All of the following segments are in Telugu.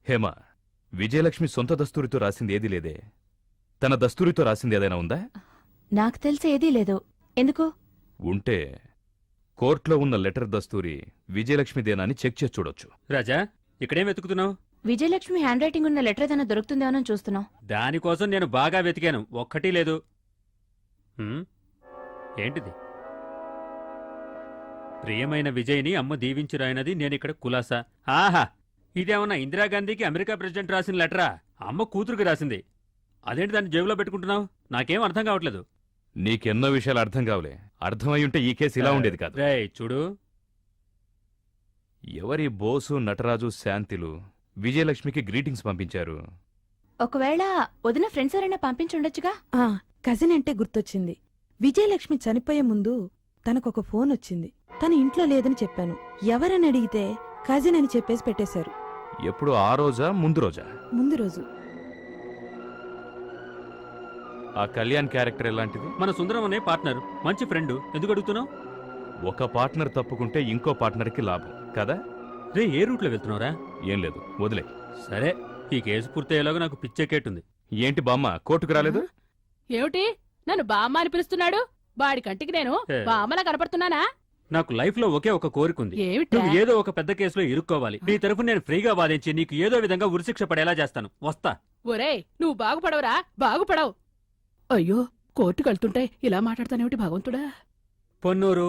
హేమ, విజయలక్ష్మి సొంత దస్తూరితో రాసింది ఏదీ లేదే. తన దస్తూరితో రాసింది ఏదైనా ఉందా? నాకు తెలిసి ఏదీ లేదు. ఎందుకు? ఉంటే కోర్టులో ఉన్న లెటర్ దస్తూరి విజయలక్ష్మిదేనా అని చెక్ చేసి చూడొచ్చు. రాజా, ఇక్కడేం వెతుకుతున్నావు? విజయలక్ష్మి హ్యాండ్ రైటింగ్ ఉన్న లెటర్ ఏదైనా దొరుకుతుందేమో చూస్తున్నాం. దానికోసం నేను బాగా వెతికాను, ఒక్కటీ లేదు. ఏంటిది? ప్రియమైన విజయ్ని అమ్మ దీవించురాయినది నేనిక్కడ కులాసా. ఆహా, ఇదేమన్నా ఇందిరాగాంధీకి అమెరికా ప్రెసిడెంట్ రాసిన లెటరా? అమ్మ కూతురుకి రాసింది. అదేంటి దాన్ని జేబులో పెట్టుకుంటున్నావు? నాకేం అర్థం కావట్లేదు. నీకెన్నో విషయాలు అర్థం కావలే. అర్థమయ్యుంటే ఈ కేసు ఇలా ఉండేది కాదు. రేయ్ చూడు, ఎవరి బోసు, నటరాజు, శాంతిలు విజయలక్ష్మికి గ్రీటింగ్స్ పంపించారు. ఒకవేళ వదిన ఫ్రెండ్స్ ఎవరైనా పంపించుండొచ్చుగా. కజిన్ అంటే గుర్తొచ్చింది. విజయలక్ష్మి చనిపోయే ముందు తనకొక ఫోన్ వచ్చింది. తను ఇంట్లో లేదని చెప్పాను. ఎవరని అడిగితే కజిన్ అని చెప్పేసి పెట్టేశారు. ఎప్పుడు ఆ రోజా, ముందు రోజా? ముందు రోజు. ఆ కళ్యాణ్ క్యారెక్టర్ ఎలాంటిది? మన సుందరం అనే పార్ట్నర్, మంచి ఫ్రెండ్. ఎందుకు అడుగుతున్నావు? ఒక పార్ట్నర్ తప్పుకుంటే ఇంకో పార్ట్నర్కి లాభం కదా. రే, ఏ రూట్లో వెళ్తున్నావురా? ఏం లేదు, వదిలే. సరే, ఈ కేసు పూర్తయ్యేలాగా నాకు పిచ్చెక్కేటుంది. ఏంటి బామ్మ, కోర్టుకు రాలేదు? ఏమిటి నన్ను బామ్మ అని పిలుస్తున్నాడు? వాడి కంటికి నేను బామ్మలా కనపడుతున్నానా? నాకు లైఫ్ లో ఒకే ఒక కోరికుంది. ఏమిటి? నువ్వు ఏదో ఒక పెద్ద కేసులో ఇరుక్కోవాలి. నీ తరఫు నేను ఫ్రీగా వాదించి నీకు ఏదో విధంగా ఉరిశిక్ష పడేలా చేస్తాను. వస్తా. ఒరేయ్, నువ్వు బాగుపడవురా, బాగుపడవు. అయ్యో, కోర్టుకెళ్తుంటే ఇలా మాట్లాడతానేమిటి భగవంతుడా? పొన్నూరు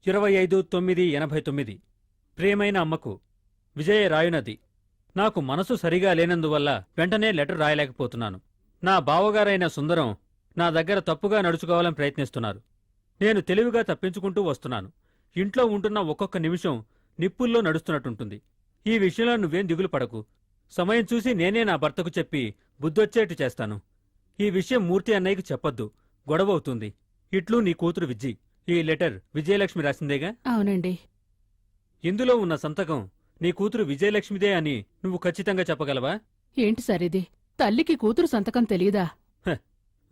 25/9/89. ప్రియమైన అమ్మకు విజయ రాయునది. నాకు మనసు సరిగా లేనందువల్ల వెంటనే లెటర్ రాయలేకపోతున్నాను. నా బావగారైన సుందరం నా దగ్గర తప్పుగా నడుచుకోవాలని ప్రయత్నిస్తున్నారు. నేను తెలివిగా తప్పించుకుంటూ వస్తున్నాను. ఇంట్లో ఉంటున్న ఒక్కొక్క నిమిషం నిప్పుల్లో నడుస్తున్నట్టుంటుంది. ఈ విషయంలో నువ్వేం దిగులు పడకు. సమయం చూసి నేనే నా భర్తకు చెప్పి బుద్ధొచ్చేట్టు చేస్తాను. ఈ విషయం మూర్తి అన్నయ్యకు చెప్పొద్దు, గొడవవుతుంది. ఇట్లు నీ కూతురు విజ్జి. ఈ లెటర్ విజయలక్ష్మి రాసిందేగా? అవునండి. ఇందులో ఉన్న సంతకం నీ కూతురు విజయలక్ష్మిదే అని నువ్వు ఖచ్చితంగా చెప్పగలవా? ఏంటి సరిది? తల్లికి కూతురు సంతకం తెలీదా?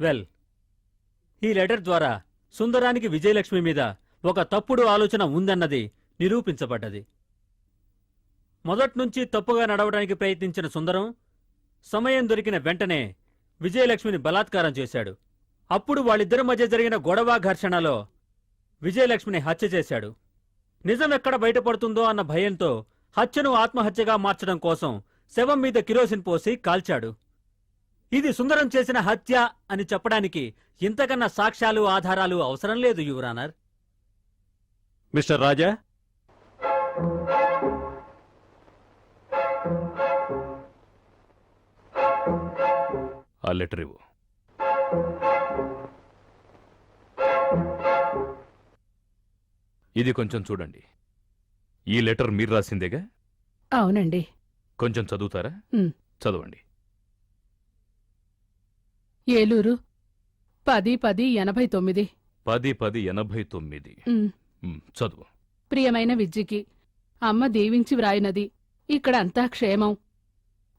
వెల్, ఈ లెటర్ ద్వారా సుందరానికి విజయలక్ష్మి మీద ఒక తప్పుడు ఆలోచన ఉందన్నది నిరూపించబడ్డది. మొదట్నుంచి తప్పుగా నడవడానికి ప్రయత్నించిన సుందరం సమయం దొరికిన వెంటనే విజయలక్ష్మిని బలాత్కారం చేశాడు. అప్పుడు వాళ్ళిద్దరి మధ్య జరిగిన గొడవ, ఘర్షణలో విజయలక్ష్మిని హత్య చేశాడు. నిజం ఎక్కడ బయటపడుతుందో అన్న భయంతో హత్యను ఆత్మహత్యగా మార్చడం కోసం శవం మీద కిరోసిన్ పోసి కాల్చాడు. ఇది సుందరం చేసిన హత్య అని చెప్పడానికి ఇంతకన్నా సాక్ష్యాలు, ఆధారాలు అవసరం లేదు యువరానర్. మిస్టర్ రాజా, ఆ లెటర్ ఇవ్వు. ఇది కొంచెం చూడండి. ఈ లెటర్ మీరు రాసిందేగా? అవునండి. కొంచెం చదువుతారా? చదవండి. ఏలూరు 10/10/89. 10/10/89. చదువు. ప్రియమైన విజ్జికి అమ్మ దీవించి వ్రాయినది. ఇక్కడ అంతా క్షేమం.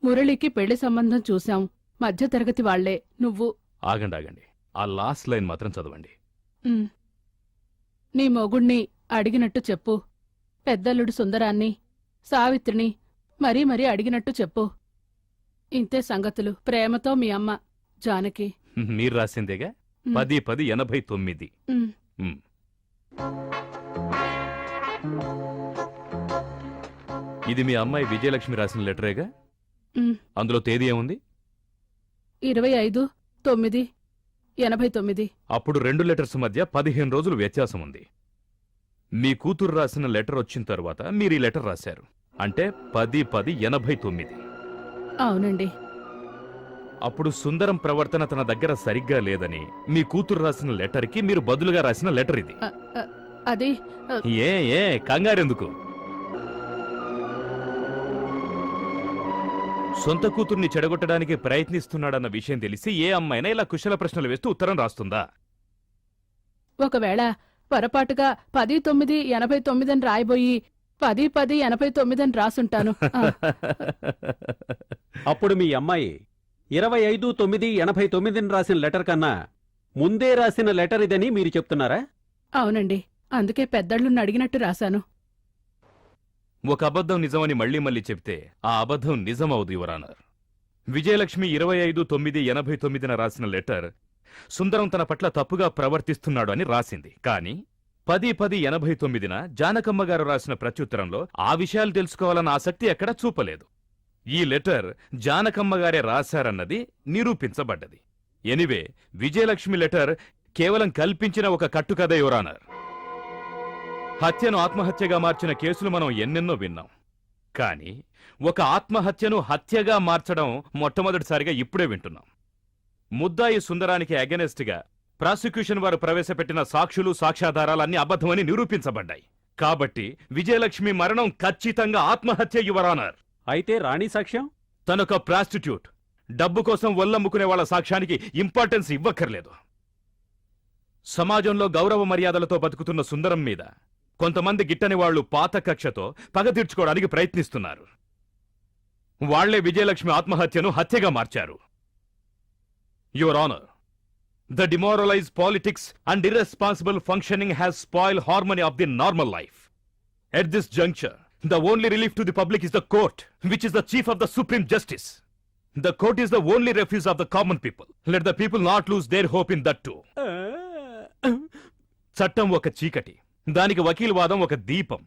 మురళికి పెళ్లి సంబంధం చూశాం. మధ్యతరగతి వాళ్లే. నువ్వు ఆగండి. ఆ లాస్ట్ లైన్ మాత్రం చదవండి. నీ మొగుణ్ణి అడిగినట్టు చెప్పు. పెద్దల్లుడు సుందరాన్ని, సావిత్రిని మరీ మరీ అడిగినట్టు చెప్పు. ఇంతే సంగతులు. ప్రేమతో మీ అమ్మ జానకి. మీరు రాసిందేగా? 10/10/89. ఇది మీ అమ్మాయి విజయలక్ష్మి రాసిన లెటరేగా? అందులో తేదీ ఏముంది? 25/9/89. అప్పుడు 2 లెటర్స్ మధ్య 15 రోజులు వ్యత్యాసం ఉంది. మీ కూతురు రాసిన లెటర్ వచ్చిన తర్వాత మీరు ఈ లెటర్ రాశారు. అంటే 10/10/89. అవునండి. అప్పుడు సుందరం ప్రవర్తన తన దగ్గర సరిగ్గా లేదని మీ కూతురు రాసిన లెటర్కి మీరు బదులుగా రాసిన లెటర్ ఇది. అది ఏ కంగారెందుకు? సొంత కూతుర్ని చెడగొట్టడానికి ప్రయత్నిస్తున్నాడన్న విషయం తెలిసి ఏ అమ్మాయినా ఇలా కుశల ప్రశ్నలు వేస్తూ ఉత్తరం రాస్తుందా? ఒకవేళ పొరపాటుగా 10/9/89 అని రాయబోయి 10/10/89 అని రాసుంటాను. అప్పుడు మీ అమ్మాయి 25/9/89 రాసిన లెటర్ కన్నా ముందే రాసిన లెటర్ ఇదని మీరు చెప్తున్నారా? అవునండి. అందుకే పెద్దళ్ళుని అడిగినట్టు రాశాను. ఒక అబద్ధం నిజమని మళ్ళీ మళ్ళీ చెప్తే ఆ అబద్ధం నిజమవుదు యువర్ ఆనర్. విజయలక్ష్మి 25/9/89న రాసిన లెటర్ సుందరం తన పట్ల తప్పుగా ప్రవర్తిస్తున్నాడు అని రాసింది. కానీ 10/10/89న జానకమ్మ గారు రాసిన ప్రత్యుత్తరంలో ఆ విషయాలు తెలుసుకోవాలన్న ఆసక్తి ఎక్కడా చూపలేదు. ఈ లెటర్ జానకమ్మ గారే రాశారన్నది నిరూపించబడ్డది. ఎనివే, విజయలక్ష్మి లెటర్ కేవలం కల్పించిన ఒక కట్టుకథ యువర్ ఆనర్. హత్యను ఆత్మహత్యగా మార్చిన కేసులు మనం ఎన్నెన్నో విన్నాం. కానీ ఒక ఆత్మహత్యను హత్యగా మార్చడం మొట్టమొదటిసారిగా ఇప్పుడే వింటున్నాం. ముద్దాయి సుందరానికి అగెనెస్ట్గా ప్రాసిక్యూషన్ వారు ప్రవేశపెట్టిన సాక్షులు సాక్ష్యాధారాలన్నీ అబద్ధమని నిరూపించబడ్డాయి. కాబట్టి విజయలక్ష్మి మరణం ఖచ్చితంగా ఆత్మహత్య యువర్ ఆనర్. అయితే రాణి సాక్ష్యం? తనొక ప్రాస్టిట్యూట్. డబ్బు కోసం ఒల్లమ్ముకునే వాళ్ళ సాక్ష్యానికి ఇంపార్టెన్స్ ఇవ్వక్కర్లేదు. సమాజంలో గౌరవ మర్యాదలతో బతుకుతున్న సుందరం మీద కొంతమంది గిట్టని వాళ్లు పాత కక్షతో పగ తీర్చుకోవడానికి ప్రయత్నిస్తున్నారు. వాళ్లే విజయలక్ష్మి ఆత్మహత్యను హత్యగా మార్చారు. Your honour, the demoralized politics and irresponsible functioning has spoiled harmony of the normal life. At this juncture, the only relief to the public is the court, which is the chief of the supreme justice. The court is the only refuge of the common people. Let the people not lose their hope in that too. చట్టం ఒక చీకటి, దానికి వకీల్ వాదం ఒక దీపం.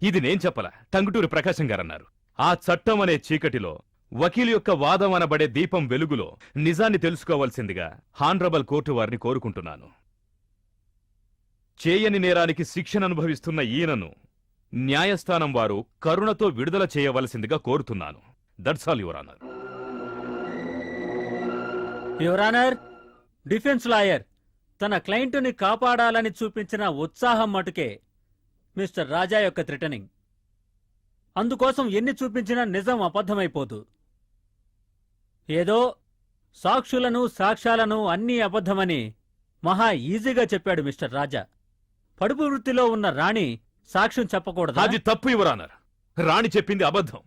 ఇది నేను చెప్పలా, టంగుటూరి ప్రకాశం గారన్నారు. ఆ చట్టం అనే చీకటిలో వకీలు యొక్క వాదం అనబడే దీపం వెలుగులో నిజాన్ని తెలుసుకోవాల్సిందిగా హానరబుల్ కోర్టు వారిని కోరుకుంటున్నాను. చేయని నేరానికి శిక్షను అనుభవిస్తున్న ఈయనను న్యాయస్థానం వారు కరుణతో విడుదల చేయవలసిందిగా కోరుతున్నాను. That's all your honour. Your honour, defence lawyer తన క్లయింటుని కాపాడాలని చూపించిన ఉత్సాహం మటుకే మిస్టర్ రాజా యొక్క థ్రెటనింగ్. అందుకోసం ఎన్ని చూపించినా నిజం అబద్ధమైపోదు. ఏదో సాక్షులను సాక్ష్యాలను అన్నీ అబద్ధమని మహా ఈజీగా చెప్పాడు మిస్టర్ రాజా. పడుపు వృత్తిలో ఉన్న రాణి సాక్ష్యం చెప్పకూడదు. అది తప్పు యువర్ ఆనర్. రాణి చెప్పింది అబద్ధం.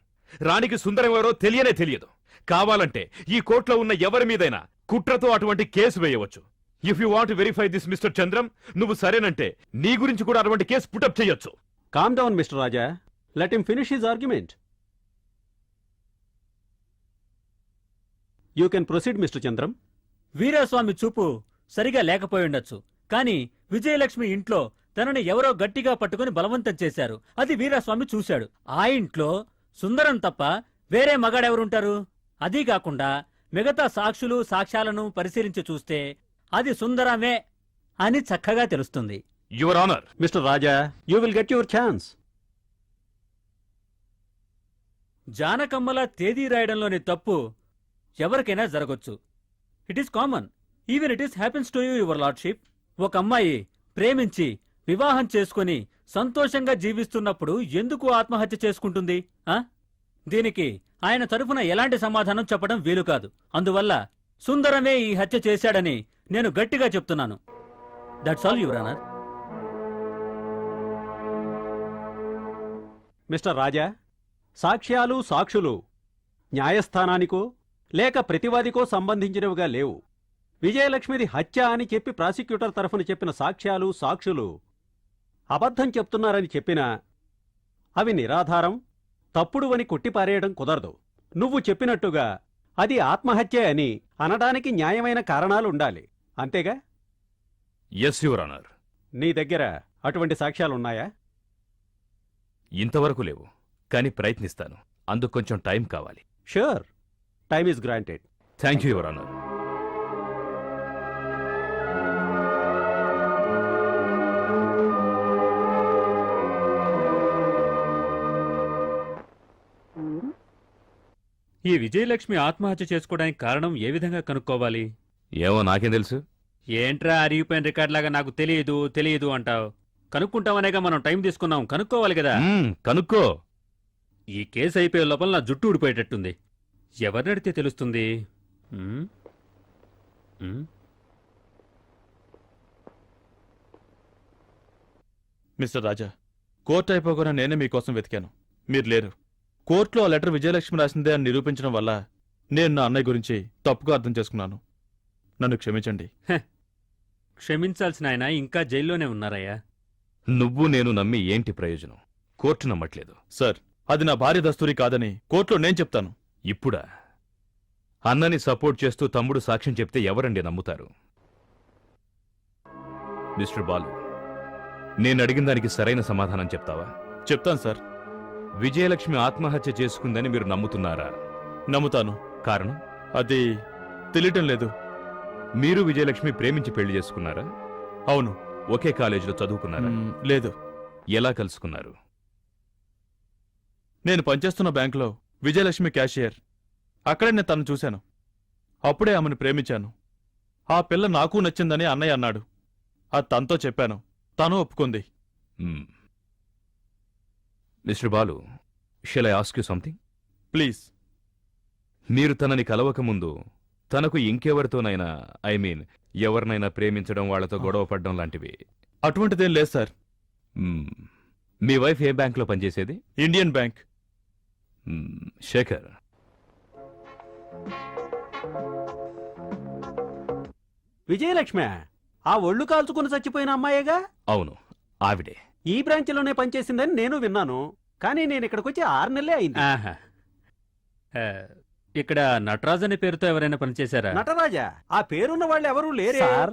రాణికి సుందరం ఎవరో తెలియనే తెలియదు. కావాలంటే ఈ కోర్టులో ఉన్న ఎవరి మీదైనా కుట్రతో అటువంటి కేసు వేయవచ్చు. If you want verify this mister Chandram, నువ్వు సరేనంటే నీ గురించి కూడా అటువంటి కేసు పుటప్ చేయొచ్చు. Calm down mister Raja. Let him finish his argument. You can proceed mister Chandram. Veeraswamy చూపు సరిగా లేకపోయుండొచ్చు, కాని విజయలక్ష్మి ఇంట్లో తనని ఎవరో గట్టిగా పట్టుకుని బలవంతం చేశారు. అది వీరాస్వామి చూశాడు. ఆ ఇంట్లో సుందరం తప్ప వేరే మగాడెవరుంటారు? అదీ కాకుండా మిగతా సాక్షులు సాక్ష్యాలను పరిశీలించి చూస్తే అది సుందరమే అని చక్కగా తెలుస్తుంది. Your honour. Mister Raja, you will get your chance. జానకమ్మల తేదీ రాయడంలోని తప్పు ఎవరికైనా జరగొచ్చు. It is common. Even it is happens to you your lordship. ఒక అమ్మాయి ప్రేమించి వివాహం చేసుకుని సంతోషంగా జీవిస్తున్నప్పుడు ఎందుకు ఆత్మహత్య చేసుకుంటుంది? దీనికి ఆయన తరఫున ఎలాంటి సమాధానం చెప్పడం వీలు కాదు. అందువల్ల సుందరమే ఈ హత్య చేశాడని నేను గట్టిగా చెప్తున్నాను. That's all your honour. Mister Raja, సాక్ష్యాలు సాక్షులు న్యాయస్థానానికో లేక ప్రతివాదికో సంబంధించినవిగా లేవు. విజయలక్ష్మిది హత్య అని చెప్పి ప్రాసిక్యూటర్ తరఫున చెప్పిన సాక్ష్యాలు సాక్షులు అబద్ధం చెప్తున్నారని చెప్పినా అవి నిరాధారం, తప్పుడు అని కొట్టిపారేయడం కుదరదు. నువ్వు చెప్పినట్టుగా అది ఆత్మహత్య అని అనడానికి న్యాయమైన కారణాలుండాలి, అంతేగా? Yes your honour. నీ దగ్గర అటువంటి సాక్ష్యాలున్నాయా? ఇంతవరకు లేవు, కానీ ప్రయత్నిస్తాను. అందుకు కొంచెం టైం కావాలి. Sure, time is granted. Thank you your honour. ఈ విజయలక్ష్మి ఆత్మహత్య చేసుకోవడానికి కారణం ఏ విధంగా కనుక్కోవాలి? ఏమో నాకేం తెలుసు. ఏంట్రా అరిగిపోయిన రికార్డులాగా నాకు తెలియదు అంటావు? కనుక్కుంటామనేగా మనం టైం తీసుకున్నాం, కనుక్కోవాలి కదా. కనుక్కో. ఈ కేసు అయిపోయే లోపల నా జుట్టు ఊడిపోయేటట్టుంది. ఎవరినడితే తెలుస్తుంది? మిస్టర్ రాజా, కోర్టు అయిపోగానే నేనే మీకోసం వెతికాను. మీరు లేరు. కోర్టులో ఆ లెటర్ విజయలక్ష్మి రాసిందే అని నిరూపించడం వల్ల నేను నా అన్నయ్య గురించి తప్పుగా అర్థం చేసుకున్నాను. నన్ను క్షమించండి. క్షమించాల్సిన ఆయన ఇంకా జైల్లోనే ఉన్నారయ్యా. నువ్వు నేను నమ్మి ఏంటి ప్రయోజనం? కోర్టు నమ్మట్లేదు. సార్, అది నా భార్య దస్తూరి కాదని కోర్టులో నేను చెప్తాను. ఇప్పుడా? అన్నని సపోర్ట్ చేస్తూ తమ్ముడు సాక్ష్యం చెప్తే ఎవరండి నమ్ముతారు? మిస్టర్ బాలు, నేను అడిగిన దానికి సరైన సమాధానం చెప్తావా? చెప్తాను సార్. విజయలక్ష్మి ఆత్మహత్య చేసుకుందని మీరు నమ్ముతున్నారా? నమ్ముతాను. కారణం? అది తెలియటం లేదు. మీరు విజయలక్ష్మి ప్రేమించి పెళ్లి చేసుకున్నారా? అవును. ఒకే కాలేజీలో చదువుకున్నారా? లేదు. ఎలా కలుసుకున్నారు? నేను పనిచేస్తున్న బ్యాంకులో విజయలక్ష్మి క్యాషియర్. అక్కడే నేను తను చూశాను. అప్పుడే ఆమెను ప్రేమించాను. ఆ పిల్ల నాకు నచ్చిందని అన్నయ్య అన్నాడు. అది తనతో చెప్పాను. తను ఒప్పుకుంది. Mister Balu, shall I ask you something? Please. మీరు తనని కలవకముందు తనకు ఇంకెవరితోనైనా, ఐ మీన్ ఎవరినైనా ప్రేమించడం, వాళ్లతో గొడవ పడ్డం లాంటివి? అటువంటిదేం లేదు సార్. మీ వైఫ్ ఏ బ్యాంక్లో పనిచేసేది? Indian bank. శేఖర్, విజయలక్ష్మి ఆ ఒళ్ళు కాల్చుకుని చచ్చిపోయిన అమ్మాయేగా? అవును, ఆవిడే. ఈ బ్రాంచ్లోనే పనిచేసిందని నేను విన్నాను. కానీ నేను ఇక్కడికి వచ్చి 6 నెలలే అయింది. ఆహా. ఆ, ఇక్కడ నటరాజ్ అనే పేరుతో ఎవరైనా పనిచేశారా? నటరాజా? ఆ పేరున్న వాళ్ళు ఎవరూ లేరే సార్,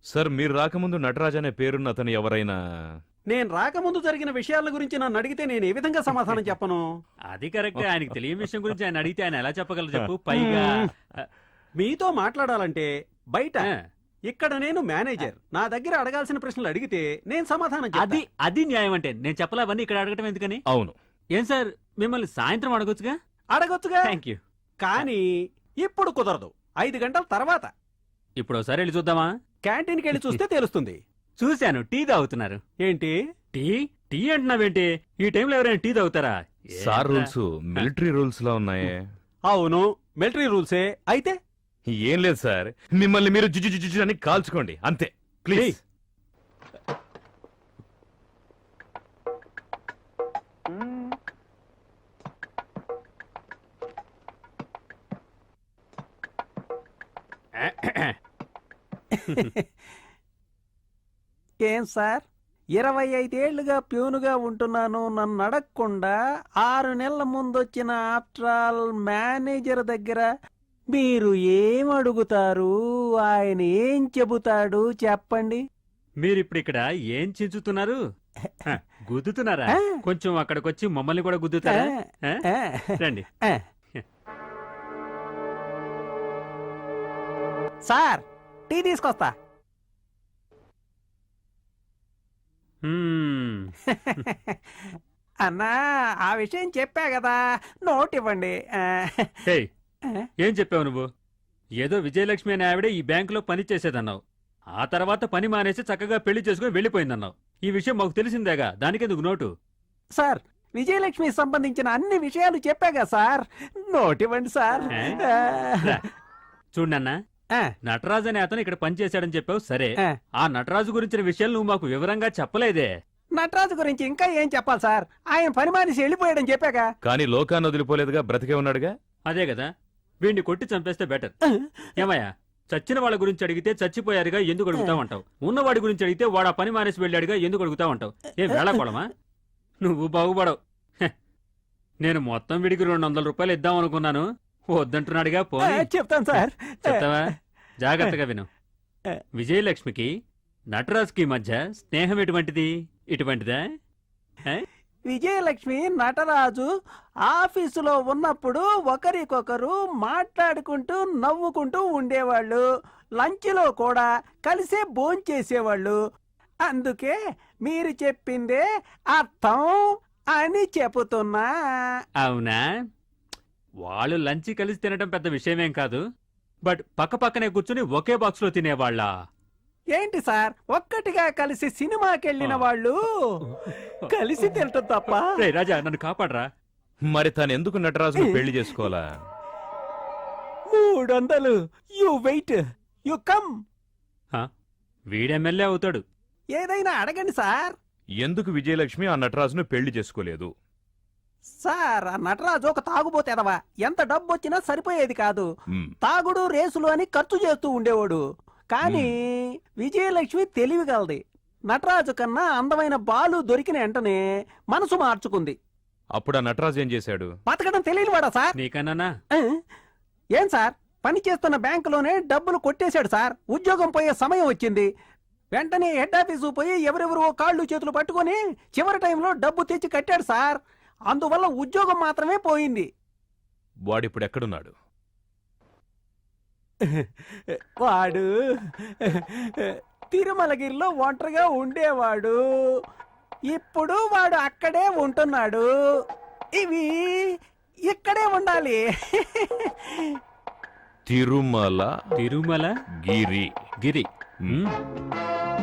సార్, మీరు రాకముందు నటరాజ్ అనే పేరున్న అతను ఎవరైనా? నేను రాకముందు జరిగిన విషయాల గురించి నన్ను అడిగితే నేను ఏ విధంగా సమాధానం చెప్పను? అది కరెక్ట్. ఆయనకి తెలియని విషయం గురించి ఆయన అడిగితే ఆయన ఎలా చెప్పగలరు చెప్పు? పైగా మీతో మాట్లాడాలంటే బయట, ఆ, ఇక్కడ నేను మేనేజర్. నా దగ్గర అడగాల్సిన ప్రశ్నలు అడిగితే నేను సమాధానం చెప్తా. అది న్యాయం అంటే. నేను చెప్పలే అవన్నీ ఇక్కడ అడగటం ఎందుకని? అవును. ఏం సార్, మిమ్మల్ని సాయంత్రం అడగొచ్చుగా? అడగొచ్చుగా, థ్యాంక్ యూ. కానీ ఇప్పుడు కుదరదు. 5 గంటల తర్వాత ఇప్పుడు ఒకసారి వెళ్ళి చూద్దామా? క్యాంటీన్కి వెళ్ళి చూస్తే తెలుస్తుంది. చూశాను, టీ తాగుతున్నారు. ఏంటి? టీ టీ అంటున్నావేంటి? ఈ టైంలో ఎవరైనా టీ తాగుతారా? సార్, రూల్స్ మిలిటరీ రూల్స్ లా ఉన్నాయే. అవును, మిలిటరీ రూల్సే. అయితే ఏం లేదు సార్, మిమ్మల్ని మీరు జుజు జుజు అని కాల్చుకోండి అంతే, ప్లీజ్. ఏం సార్, 25 ఏళ్లుగా ప్యూనుగా ఉంటున్నాను. నన్ను అడగకుండా 6 నెలల ముందొచ్చిన ఆఫ్టర్ ఆల్ మేనేజర్ దగ్గర మీరు ఏం అడుగుతారు? ఆయన ఏం చెబుతాడు చెప్పండి. మీరిప్పుడు ఇక్కడ ఏం చించుతున్నారు? హ, గుద్దుతున్నారా? ఆ. కొంచెం అక్కడికొచ్చి మమ్మల్ని కూడా గుద్దుతారా? ఆ? ఆ, రండి. ఆ. సార్, టీ తీసుకొస్తా. హ్మ్. అన్నా, ఆ విషయం చెప్పా కదా, నోట్ ఇవ్వండి. హేయ్, ఏం చెప్పావు నువ్వు? ఏదో విజయలక్ష్మి అనే ఆవిడే ఈ బ్యాంకులో పని చేసేదన్నావు. ఆ తర్వాత పని మానేసి చక్కగా పెళ్లి చేసుకుని వెళ్ళిపోయిందన్నావు. ఈ విషయం మాకు తెలిసిందేగా, దానికెందుకు నోటు? సార్, విజయలక్ష్మికి సంబంధించిన అన్ని విషయాలు చెప్పాగా సార్, నోట్ ఇవ్వండి సార్. రా. చూడన్నా, ఆ, నటరాజు అనే అతను ఇక్కడ పనిచేశాడని చెప్పావు సరే. ఆ. ఆ నటరాజు గురించిన విషయాలు నువ్వు మాకు వివరంగా చెప్పలేదే. నటరాజు గురించి ఇంకా ఏం చెప్పాలి సార్? ఆయన పని మానేసి వెళ్ళిపోయాడని చెప్పాగా. కానీ లోకాన్ని వదిలిపోలేదుగా, బ్రతికే ఉన్నాడుగా. అదే కదా, వీడిని కొట్టి చంపేస్తే బెటర్. ఏమయ్యా, చచ్చిన వాళ్ళ గురించి అడిగితే చచ్చిపోయారుగా ఎందుకు అడుగుతావంటావు? ఉన్నవాడి గురించి అడిగితే వాడు ఆ పని మానేసి వెళ్ళాడుగా ఎందుకు అడుగుతావంటావు? ఏం వేళకోడమా? నువ్వు బాగుపడవు. హె. నేను మొత్తం విడికి 200 రూపాయలు ఇద్దాం అనుకున్నాను, వద్దంటున్నాడుగా. పోనీ చెప్తాను సార్. చెప్తావా? జాగ్రత్తగా విను. విజయలక్ష్మికి నటరాజ్కి మధ్య స్నేహం ఎటువంటిది? ఇటువంటిదా? విజయలక్ష్మి నటరాజు ఆఫీసులో ఉన్నప్పుడు ఒకరికొకరు మాట్లాడుకుంటూ నవ్వుకుంటూ ఉండేవాళ్ళు. లంచ్లో కూడా కలిసే భోంచేసేవాళ్ళు. అందుకే మీరు చెప్పిందే అర్థం అని చెబుతున్నా. అవునా? వాళ్ళు లంచ్ కలిసి తినడం పెద్ద విషయమేం కాదు. బట్ పక్కనే కూర్చుని ఒకే బాక్స్ లో తినేవాళ్ళ? ఏంటి సార్, ఒక్కటిగా కలిసి సినిమాకెళ్ళిన వాళ్ళు కలిసి తినటం తప్ప? రేయ్ రాజా, నన్ను కాపాడరా. మరి తను ఎందుకు నటరాజును పెళ్లి చేసుకోవాలా? 300. You wait, you come. వీడెమ్మెల్యే అవుతాడు. ఏదైనా అడగండి సార్. ఎందుకు విజయలక్ష్మి ఆ నటరాజును పెళ్లి చేసుకోలేదు? సార్, ఆ నటరాజు ఒక తాగుబోతేదవా. ఎంత డబ్బు వచ్చినా సరిపోయేది కాదు. తాగుడు రేసులు అని ఖర్చు చేస్తూ ఉండేవాడు. కానీ విజయలక్ష్మి తెలివిగలది. నటరాజు కన్నా అందమైన బాలు దొరికిన వెంటనే మనసు మార్చుకుంది. అప్పుడు ఆ నటరాజు ఏం చేశాడు? బతకడం తెలియనివాడా సార్? నీకన్నానా? ఆ? ఏం సార్, పని చేస్తున్న బ్యాంకులోనే డబ్బులు కొట్టేశాడు సార్. ఉద్యోగం పోయే సమయం వచ్చింది. వెంటనే హెడ్ ఆఫీసు పోయి ఎవరెవరో కాళ్ళు చేతులు పట్టుకొని చివరి టైంలో డబ్బు తెచ్చి కట్టాడు సార్. అందువల్ల ఉద్యోగం మాత్రమే పోయింది. వాడిప్పుడు ఎక్కడున్నాడు? వాడు తిరుమలగిరిలో ఒంటరిగా ఉండేవాడు. ఇప్పుడు వాడు అక్కడే ఉంటున్నాడు. ఇవి ఇక్కడే ఉండాలి. తిరుమల తిరుమల గిరి. గిరి. మ్. ఉమ్.